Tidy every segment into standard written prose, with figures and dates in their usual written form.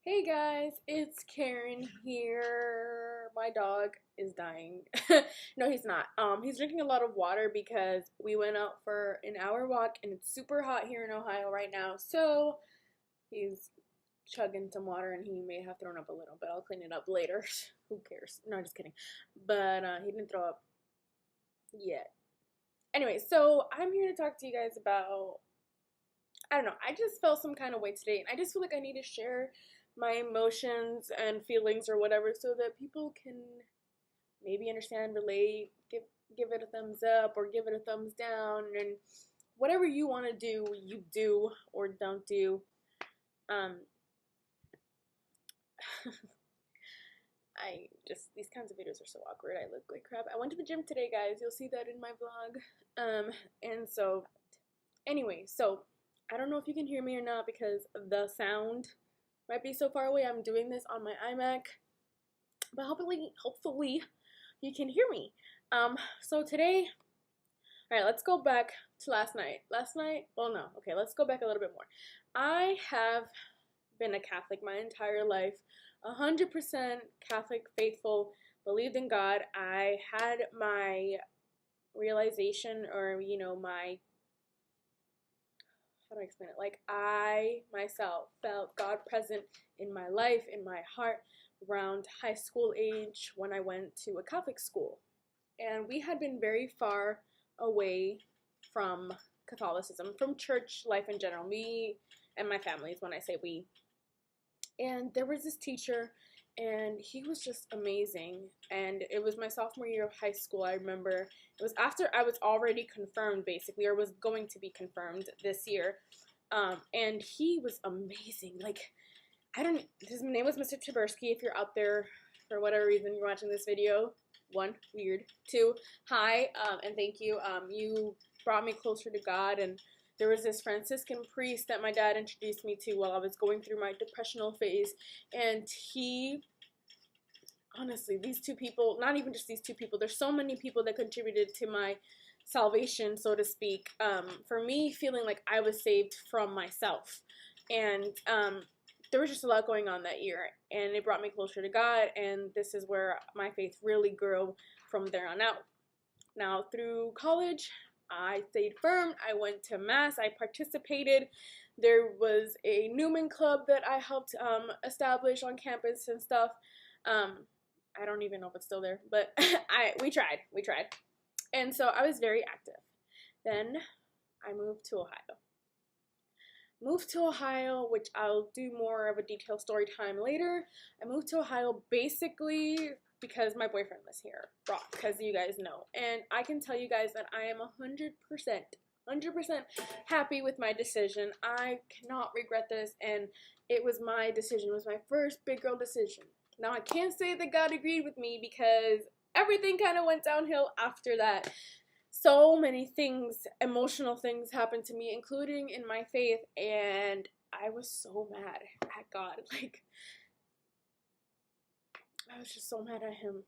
Hey guys, it's Karen here. My dog is dying. No, he's not. He's drinking a lot of water because we went out for an hour walk and it's super hot here in Ohio right now. So he's chugging some water and he may have thrown up a little, but I'll clean it up later. Who cares? No, just kidding. But he didn't throw up yet. Anyway, so I'm here to talk to you guys about I don't know. I just felt some kind of way today, and I just feel like I need to share my emotions and feelings or whatever so that people can maybe understand, relate, give it a thumbs up or give it a thumbs down, and whatever you want to do, you do or don't do. Um, I just these kinds of videos are so awkward. I look like crap. I went to the gym today, guys. You'll see that in my vlog. And so anyway, so I don't know if you can hear me or not because the sound might be so far away. I'm doing this on my iMac, but hopefully you can hear me. So today, all right, let's go back to last night. Well, no, okay, let's go back a little bit more. I have been a Catholic my entire life, 100% Catholic, faithful, believed in God. I had my realization, or my, how do I explain it? Like, I myself felt God present in my life, in my heart, around high school age when I went to a Catholic school. And we had been very far away from Catholicism, from church life in general. Me and my families, when I say we. And there was this teacher, and he was just amazing. And it was my sophomore year of high school, I remember. It was after I was already confirmed, basically, or was going to be confirmed this year. And he was amazing. Like, his name was Mr. Taberski. If you're out there for whatever reason you're watching this video, one, weird. Two, hi, and thank you. You brought me closer to God, and there was this Franciscan priest that my dad introduced me to while I was going through my depressional phase, and honestly, these two people, not even just these two people, there's so many people that contributed to my salvation, so to speak, for me feeling like I was saved from myself, and there was just a lot going on that year, and it brought me closer to God, and this is where my faith really grew from there on out. Now, through college, I stayed firm. I went to Mass. I participated. There was a Newman Club that I helped establish on campus and stuff. I don't even know if it's still there, but we tried. And so I was very active. Then I moved to Ohio. Which I'll do more of a detailed story time later. I moved to Ohio basically because my boyfriend was here, Brock, because you guys know. And I can tell you guys that I am 100% happy with my decision. I cannot regret this, and it was my decision. It was my first big girl decision. Now, I can't say that God agreed with me because everything kind of went downhill after that. So many things, emotional things happened to me, including in my faith, and I was so mad at God. Like, I was just so mad at him.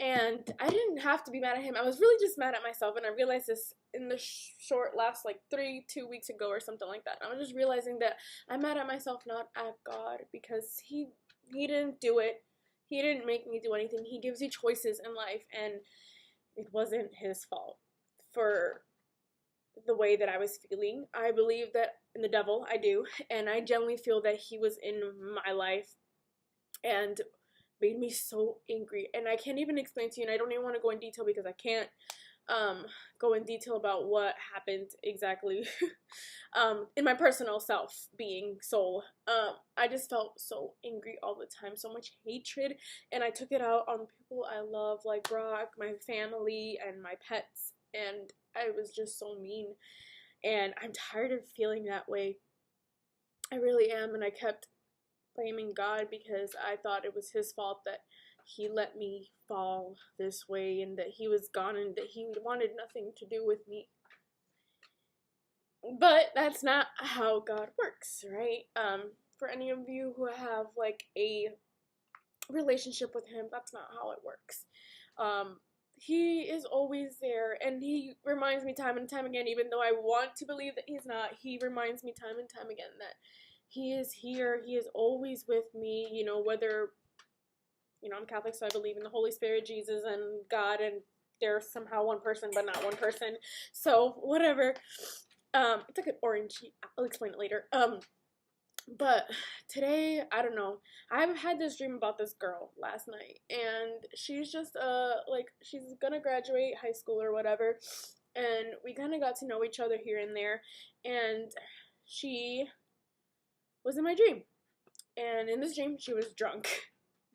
And I didn't have to be mad at him. I was really just mad at myself, and I realized this in the short last, like, 2 weeks ago or something like that. I was just realizing that I'm mad at myself, not at God, because he didn't do it. He didn't make me do anything. He gives you choices in life, and it wasn't his fault for the way that I was feeling. I believe that in the devil, I do, and I genuinely feel that he was in my life and made me so angry. And I can't even explain to you, and I don't even want to go in detail because I can't go in detail about what happened exactly in my personal self being soul. I just felt so angry all the time, so much hatred, and I took it out on people I love, like Brock, my family, and my pets, and I was just so mean, and I'm tired of feeling that way. I really am, and I kept blaming God because I thought it was his fault that he let me fall this way, and that he was gone, and that he wanted nothing to do with me. But that's not how God works, right? For any of you who have like a relationship with him, that's not how it works. he is always there, and he reminds me time and time again, even though I want to believe that he's not, he reminds me time and time again that he is here, he is always with me, you know, whether, you know, I'm Catholic, so I believe in the Holy Spirit, Jesus, and God, and they're somehow one person, but not one person, so whatever. It's like an orange, I'll explain it later. But today, I don't know, I've had this dream about this girl last night, and she's just, like, she's gonna graduate high school or whatever, and we kind of got to know each other here and there, and she was in my dream, and in this dream, she was drunk,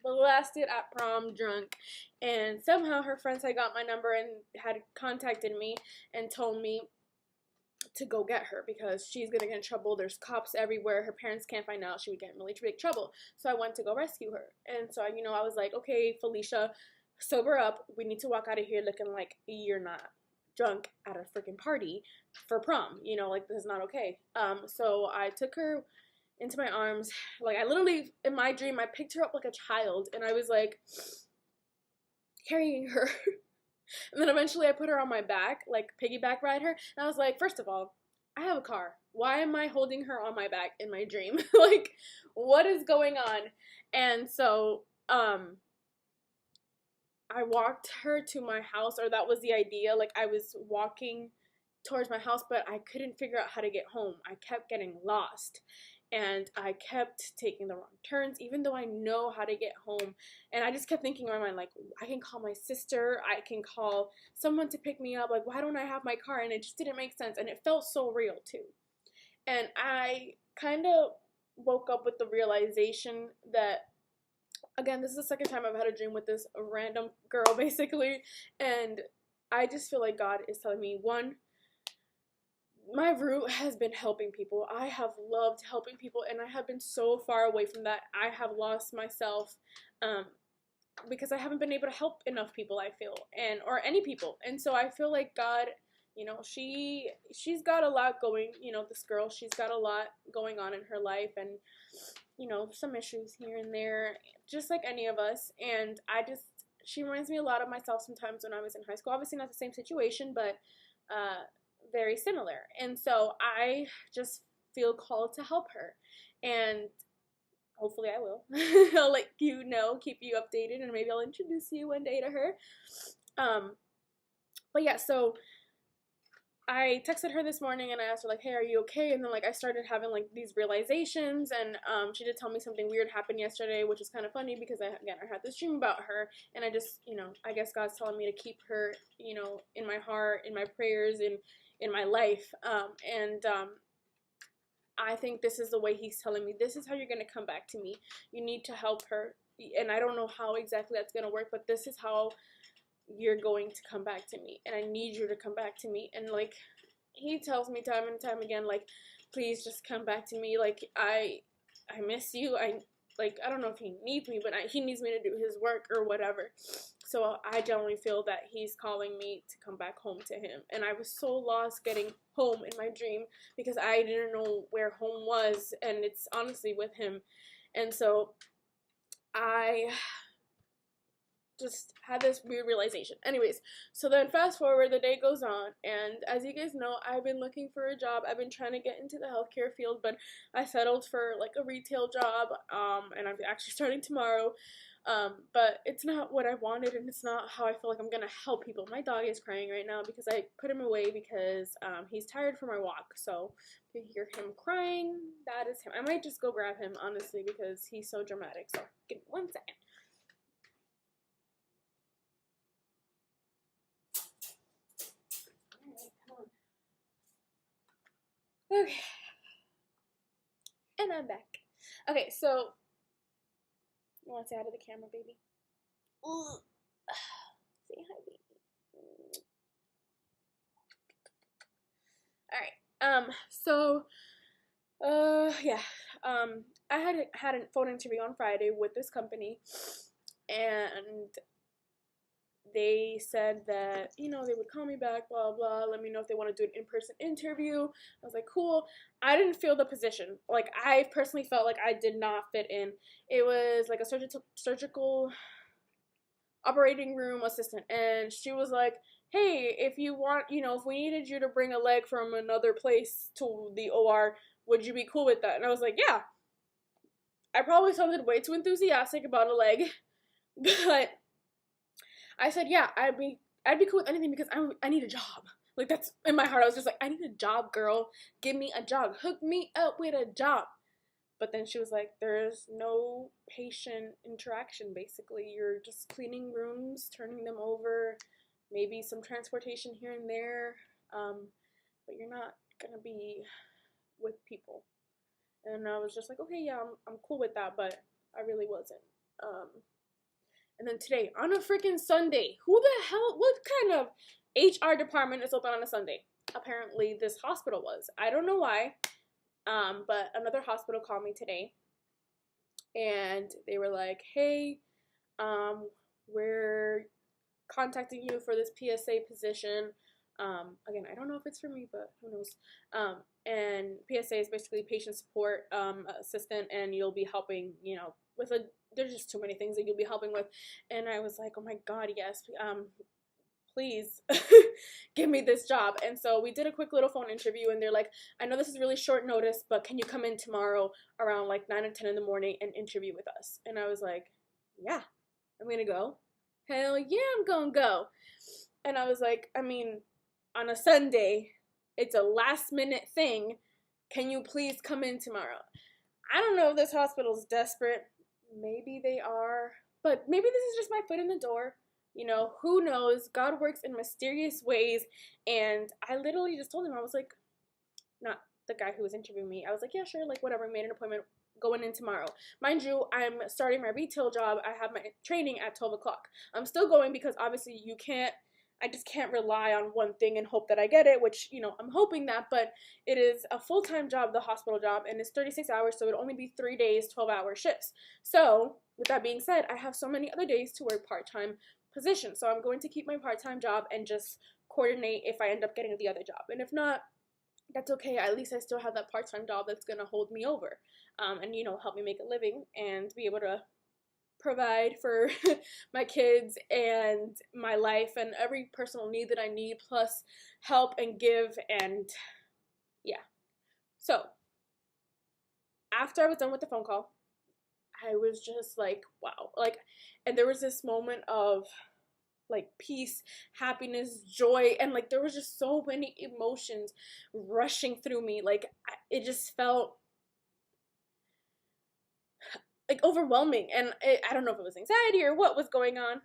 blasted at prom, drunk, and somehow her friends had got my number and had contacted me and told me to go get her because she's gonna get in trouble. There's cops everywhere. Her parents can't find out. She would get in really big trouble. So I went to go rescue her. And so, you know, I was like, okay, Felicia, sober up. We need to walk out of here looking like you're not drunk at a freaking party for prom. You know, like, this is not okay. So I took her into my arms. Like, I literally, in my dream, I picked her up like a child. And I was like, carrying her. And then eventually I put her on my back, like piggyback ride her. And I was like, first of all, I have a car. Why am I holding her on my back in my dream? Like, what is going on? And so, I walked her to my house, or that was the idea. Like, I was walking towards my house, but I couldn't figure out how to get home. I kept getting lost. And I kept taking the wrong turns, even though I know how to get home. And I just kept thinking in my mind, like, I can call my sister, I can call someone to pick me up, like, why don't I have my car? And it just didn't make sense, and it felt so real, too. And I kind of woke up with the realization that, again, this is the second time I've had a dream with this random girl, basically, and I just feel like God is telling me, one, my root has been helping people. I have loved helping people, and I have been so far away from that. I have lost myself because I haven't been able to help enough people, I feel, or any people. And so I feel like God, you know, she's got a lot going, you know, this girl, she's got a lot going on in her life, and, you know, some issues here and there, just like any of us. And she reminds me a lot of myself sometimes when I was in high school. Obviously not the same situation, but very similar. And so I just feel called to help her, and hopefully I will. I'll let you know, keep you updated, and maybe I'll introduce you one day to her. But yeah, so I texted her this morning and I asked her, like, hey, are you okay? And then, like, I started having, like, these realizations, and she did tell me something weird happened yesterday, which is kind of funny because I had this dream about her, and I just, you know, I guess God's telling me to keep her, you know, in my heart, in my prayers, in my life, I think this is the way he's telling me, this is how you're going to come back to me. You need to help her, and I don't know how exactly that's going to work, but this is how you're going to come back to me, and I need you to come back to me. And, like, he tells me time and time again, like, please just come back to me, like, I miss you, I don't know if he needs me, but he needs me to do his work or whatever. So I generally feel that he's calling me to come back home to him. And I was so lost getting home in my dream because I didn't know where home was, and it's honestly with him. And so I just had this weird realization. Anyways, so then fast forward, the day goes on, and as you guys know, I've been looking for a job. I've been trying to get into the healthcare field, but I settled for, like, a retail job, and I'm actually starting tomorrow, but it's not what I wanted, and it's not how I feel like I'm gonna help people. My dog is crying right now because I put him away because he's tired from our walk. So if you hear him crying, that is him. I might just go grab him, honestly, because he's so dramatic. So give me 1 second. Okay, and I'm back. Okay, so you want to say hi to the camera, baby? Say hi, baby. All right. So, yeah. I had a phone interview on Friday with this company, and they said that, you know, they would call me back, blah, blah, let me know if they want to do an in-person interview. I was like, cool. I didn't feel the position. Like, I personally felt like I did not fit in. It was like a surgical operating room assistant, and she was like, hey, if you want, if we needed you to bring a leg from another place to the OR, would you be cool with that? And I was like, yeah. I probably sounded way too enthusiastic about a leg, but I said, yeah, I'd be cool with anything because I need a job. Like, that's in my heart. I was just like, I need a job, girl. Give me a job. Hook me up with a job. But then she was like, there's no patient interaction, basically. You're just cleaning rooms, turning them over, maybe some transportation here and there, but you're not going to be with people. And I was just like, okay, yeah, I'm cool with that, but I really wasn't. And then today, on a freaking Sunday, who the hell, what kind of HR department is open on a Sunday? Apparently, this hospital was. I don't know why, but another hospital called me today, and they were like, hey, we're contacting you for this PSA position. Again, I don't know if it's for me, but who knows. And PSA is basically patient support assistant, and you'll be helping, with there's just too many things that you'll be helping with. And I was like, oh my God, yes, please give me this job. And so we did a quick little phone interview, and they're like, I know this is really short notice, but can you come in tomorrow around like 9 or 10 in the morning and interview with us? And I was like, yeah, I'm gonna go. Hell yeah, I'm gonna go. And I was like, I mean, on a Sunday, it's a last minute thing. Can you please come in tomorrow? I don't know if this hospital's desperate. Maybe they are. But maybe this is just my foot in the door. Who knows? God works in mysterious ways. And I literally just told him, I was like, not the guy who was interviewing me. I was like, yeah, sure, like whatever, made an appointment, going in tomorrow. Mind you, I'm starting my retail job. I have my training at 12 o'clock. I'm still going because obviously I just can't rely on one thing and hope that I get it, which, I'm hoping that, but it is a full-time job, the hospital job, and it's 36 hours, so it'll only be 3 days, 12-hour shifts. So, with that being said, I have so many other days to work part-time positions, so I'm going to keep my part-time job and just coordinate if I end up getting the other job. And if not, that's okay. At least I still have that part-time job that's going to hold me over, and, help me make a living and be able to provide for my kids and my life and every personal need that I need, plus help and give. And yeah, so after I was done with the phone call, I was just like, wow, like, and there was this moment of like peace, happiness, joy, and like there was just so many emotions rushing through me. Like it just felt like overwhelming, and I don't know if it was anxiety or what was going on,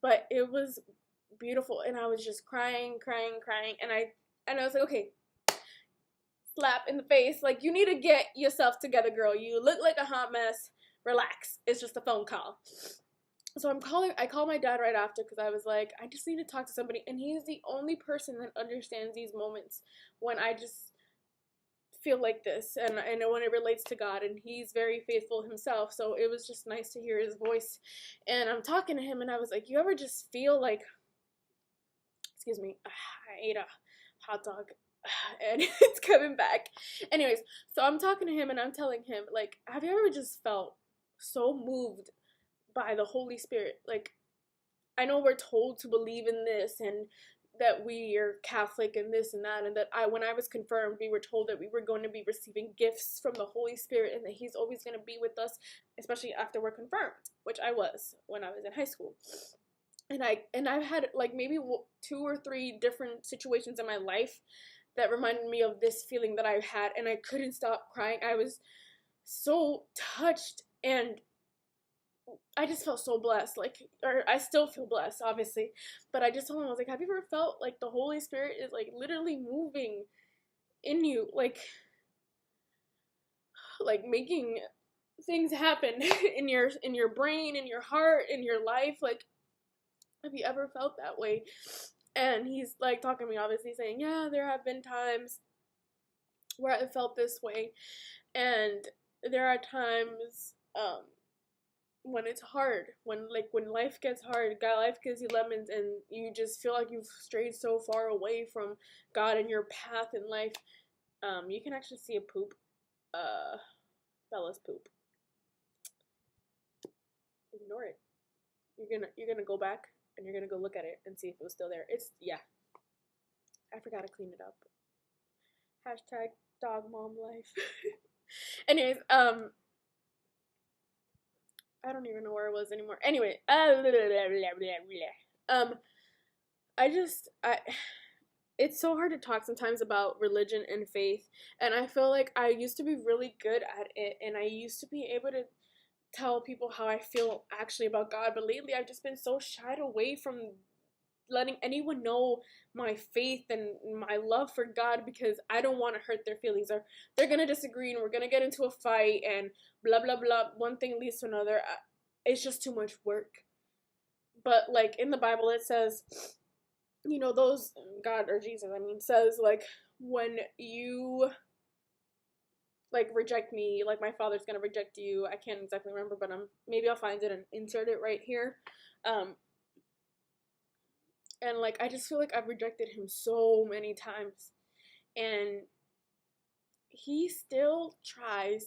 but it was beautiful, and I was just crying, and I was like, okay, slap in the face, like, you need to get yourself together, girl. You look like a hot mess. Relax. It's just a phone call. So I called my dad right after because I was like, I just need to talk to somebody, and he's the only person that understands these moments when I just feel like this, and when it relates to God, and he's very faithful himself, so it was just nice to hear his voice. And I'm talking to him, and I was like, you ever just feel like, excuse me, I ate a hot dog and it's coming back. Anyways, so I'm talking to him, and I'm telling him, like, have you ever just felt so moved by the Holy Spirit? Like, I know we're told to believe in this, and that we are Catholic and this and that, and that when I was confirmed, we were told that we were going to be receiving gifts from the Holy Spirit, and that he's always going to be with us, especially after we're confirmed, which I was when I was in high school. And I've had like maybe 2 or 3 different situations in my life that reminded me of this feeling that I had, and I couldn't stop crying. I was so touched, and I just felt so blessed, like, or I still feel blessed, obviously, but I just told him, I was like, have you ever felt like the Holy Spirit is like literally moving in you, like making things happen in your brain, in your heart, in your life? Like, have you ever felt that way? And he's like talking to me, obviously, saying, yeah, there have been times where I felt this way, and there are times when it's hard, when life gets hard, God, life gives you lemons, and you just feel like you've strayed so far away from God and your path in life. You can actually see a poop, Bella's poop. Ignore it. you're gonna go back and you're gonna go look at it and see if it was still there. It's, yeah. I forgot to clean it up. Hashtag dog mom life. Anyways, I don't even know where I was anymore. Anyway, I just, it's so hard to talk sometimes about religion and faith, and I feel like I used to be really good at it, and I used to be able to tell people how I feel actually about God, but lately I've just been so shied away from letting anyone know my faith and my love for God, because I don't want to hurt their feelings, or they're gonna disagree and we're gonna get into a fight and blah blah blah, one thing leads to another. It's just too much work. But like in the Bible it says, you know, those, God or Jesus, I mean, says like, when you like reject me, like my father's gonna reject you. I can't exactly remember, but maybe I'll find it and insert it right here. And like I just feel like I've rejected him so many times, and he still tries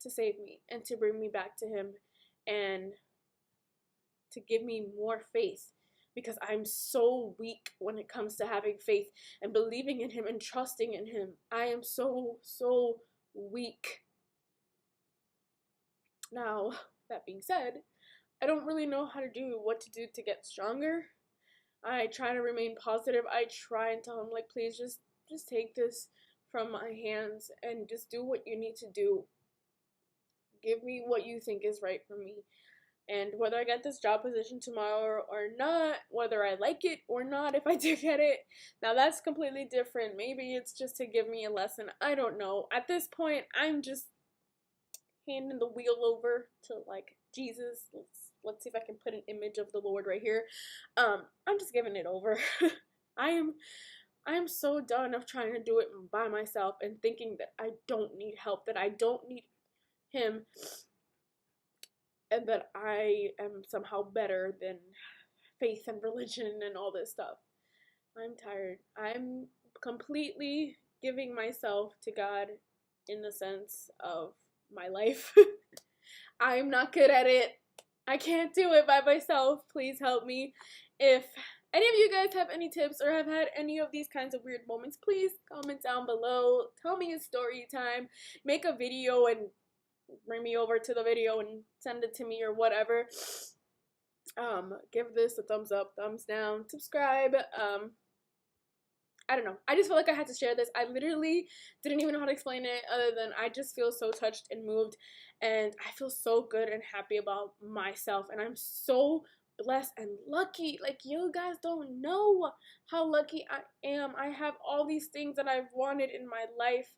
to save me and to bring me back to him and to give me more faith, because I'm so weak when it comes to having faith and believing in him and trusting in him. I am so weak. Now, that being said, I don't really know what to do to get stronger. I try to remain positive. I try and tell him, like, please just take this from my hands and just do what you need to do. Give me what you think is right for me. And whether I get this job position tomorrow or not, whether I like it or not, if I do get it, now that's completely different. Maybe it's just to give me a lesson. I don't know. At this point, I'm just handing the wheel over to like Jesus. Let's see if I can put an image of the Lord right here. I'm just giving it over. I am so done of trying to do it by myself and thinking that I don't need help, that I don't need him, and that I am somehow better than faith and religion and all this stuff. I'm tired. I'm completely giving myself to God in the sense of my life. I'm not good at it. I can't do it by myself. Please help me. If any of you guys have any tips or have had any of these kinds of weird moments, please comment down below. Tell me a story time. Make a video and bring me over to the video and send it to me or whatever. Give this a thumbs up, thumbs down, subscribe. I don't know. I just felt like I had to share this. I literally didn't even know how to explain it, other than I just feel so touched and moved, and I feel so good and happy about myself, and I'm so blessed and lucky. Like, you guys don't know how lucky I am. I have all these things that I've wanted in my life,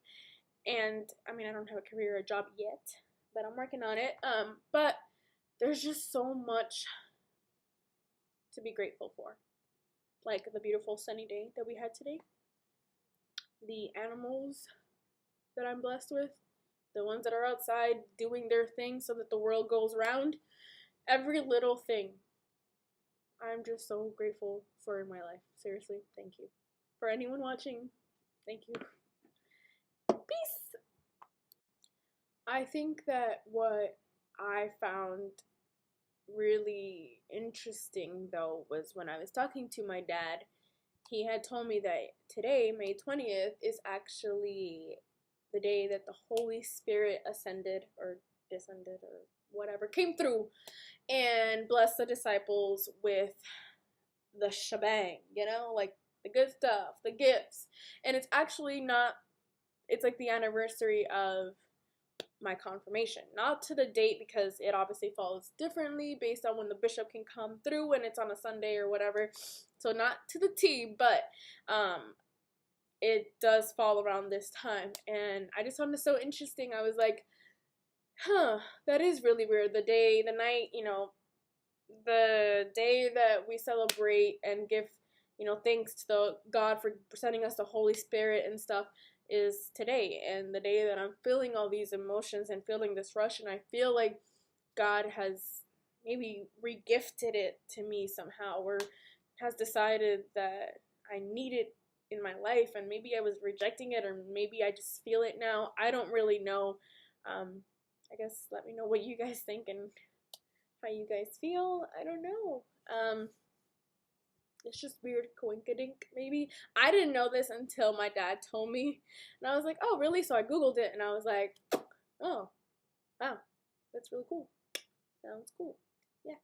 and I mean, I don't have a career or a job yet, but I'm working on it. But there's just so much to be grateful for. Like the beautiful sunny day that we had today, the animals that I'm blessed with, the ones that are outside doing their thing so that the world goes round, every little thing. I'm just so grateful for in my life. Seriously, thank you. For anyone watching, thank you. Peace! I think that what I found really interesting, though, was when I was talking to my dad. He had told me that today, May 20th, is actually the day that the Holy Spirit ascended or descended or whatever, came through and blessed the disciples with the shebang, you know, like the good stuff, the gifts. And it's actually not, it's like the anniversary of my confirmation, not to the date, because it obviously falls differently based on when the bishop can come through, and it's on a Sunday or whatever, so not to the T, but it does fall around this time. And I just found it so interesting. I was like, that is really weird. The night, you know, the day that we celebrate and give, you know, thanks to the God for sending us the Holy Spirit and stuff, is today, and the day that I'm feeling all these emotions and feeling this rush, and I feel like God has maybe regifted it to me somehow, or has decided that I need it in my life, and maybe I was rejecting it, or maybe I just feel it now. I don't really know. I guess let me know what you guys think, and how you guys feel. I don't know. It's just weird coinkydink, maybe. I didn't know this until my dad told me. And I was like, oh, really? So I Googled it and I was like, oh, wow, that's really cool. Sounds cool. Yeah.